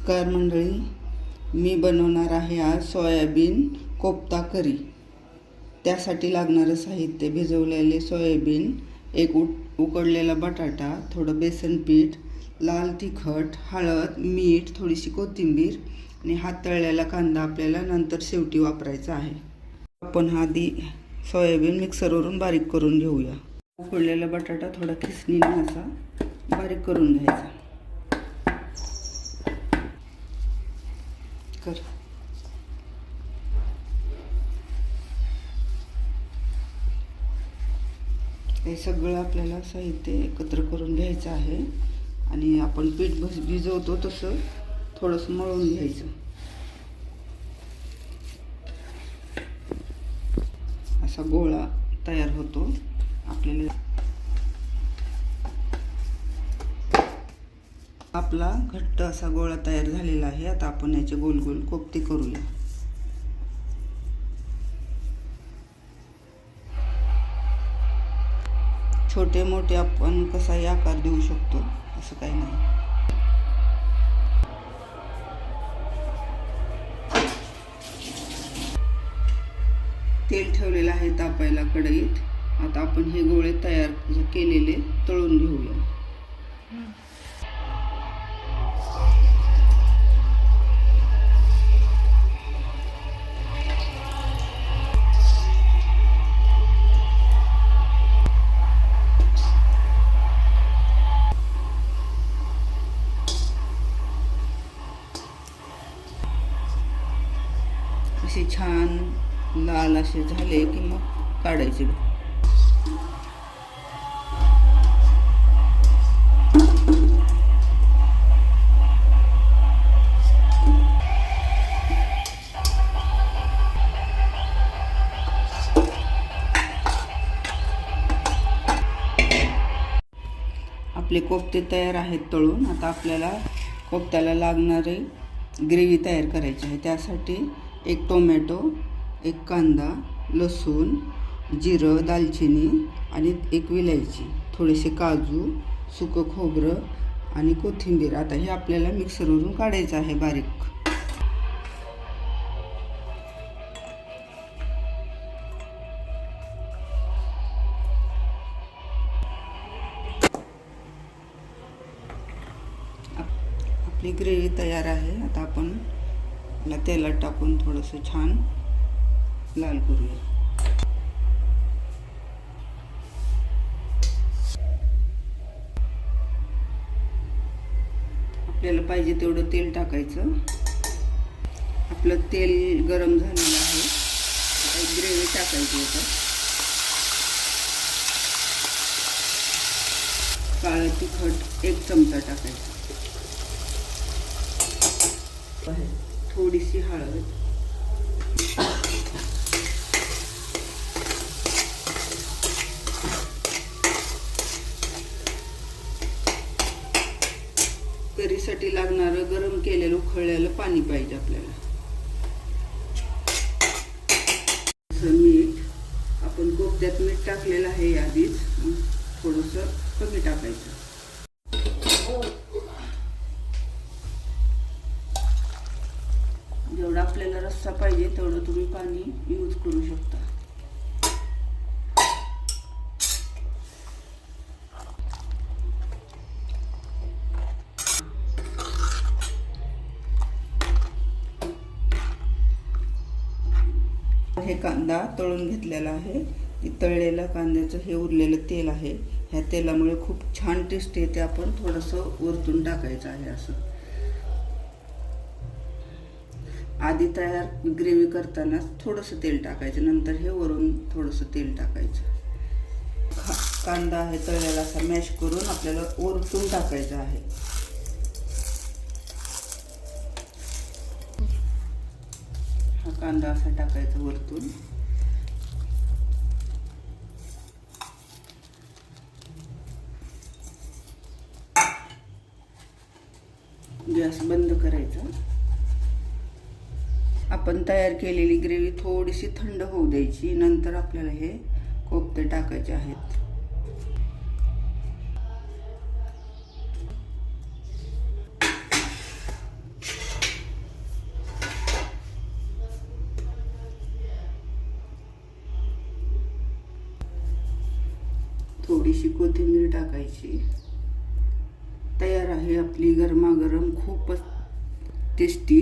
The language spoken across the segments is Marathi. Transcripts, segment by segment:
नमस्कार मंडळी, मी बनवणार आहे आज सोयाबीन कोफ्ता करी। त्यासाठी लागणारे साहित्य: भिजवलेले सोयाबीन, एक उकडलेला बटाटा, थोडं बेसन पीठ, लाल तिखट, हळद, मीठ, थोडीशी कोथिंबीर आणि हा तळलेला कांदा आपल्याला नंतर शेवटी वापरायचा आहे। आपण आधी सोयाबीन मिक्सरवरून बारीक करून घेऊया। उकडलेला बटाटा थोडा खिसणीने असा बारीक करून घ्यायचा। हे सगळं आपल्याला साहित्य एकत्र करून घ्यायचं आहे आणि आपण पीठ भिजवतो तसं थोडंसं मळून घ्यायचं। असा गोळा तयार होतो आपल्याला। आपला घट्ट असा गोळा तयार झालेला आहे। आता आपण याचे गोल गोल कोफ्ते करूया। छोटे मोठे आपण कसाही आकार देऊ शकतो, असं काही नाही। तेल ठेवलेलं आहे तापायला कढईत। आता आपण हे गोळे तयार केलेले तळून घेऊया। असे छान लाल असे झाले की मग काढायचे। आपले कोफ्ते तयार आहेत तळून। आता आपल्याला कोफ्त्याला लागणारे ग्रेव्ही तयार करायची आहे। त्यासाठी एक टोमॅटो, एक कांदा, लसूण, जिरं, दालचिनी आणि एक विलायची, थोडेसे काजू, सुकं खोबरं आणि कोथिंबीर। आता हे आपल्याला मिक्सरवरून काढायचं आहे बारीक। आपली ग्रेव्ही तयार आहे। आता आपण तेलात टाकून थोडंसं छान लाल करूया। आपल्याला पाहिजे तेवढं तेल टाकायचं। आपलं तेल गरम झालेलं आहे। आता ग्रेव्ही टाकायची आहे। काळं तिखट 1 चमचा टाकायचं, थोडीशी हळद, करीसाठी लागणारं गरम केलेलं उकळलेलं पाणी पाहिजे आपल्याला। मीठ, आपण कोफ्त्यात मीठ टाकलेलं आहे आधीच, थोडंसं कमी टाकायचं। जेवढा आपल्याला रस्सा पाहिजे तेवढं तुम्ही पाणी यूज करू शकता। हे कांदा तळून घेतलेला आहे। तळलेल्या कांद्याचं हे उरलेलं तेल आहे। ह्या तेलामुळे खूप छान टेस्ट येते। आपण थोडंसं वरतून टाकायचं आहे असं। आधी तयार ग्रेव्ही करताना थोडंसं तेल टाकायचं, नंतर हे वरून थोडंसं तेल टाकायचं। कांदा आहे तळलेला असा मॅश करून आपल्याला वरतून टाकायचा आहे। हा कांदा असा टाकायचा वरतून। गॅस बंद करायचा। आपण तयार केलेली ग्रेव्ही थोडीशी थंड होऊ द्यायची, नंतर आपल्याला हे कोफ्ते टाकायचे आहेत। थोडीशी कोथिंबीर टाकायची. तयार आहे आपली गरमागरम खूपच टेस्टी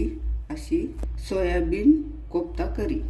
अशी सोयाबीन कोफ्ता करी.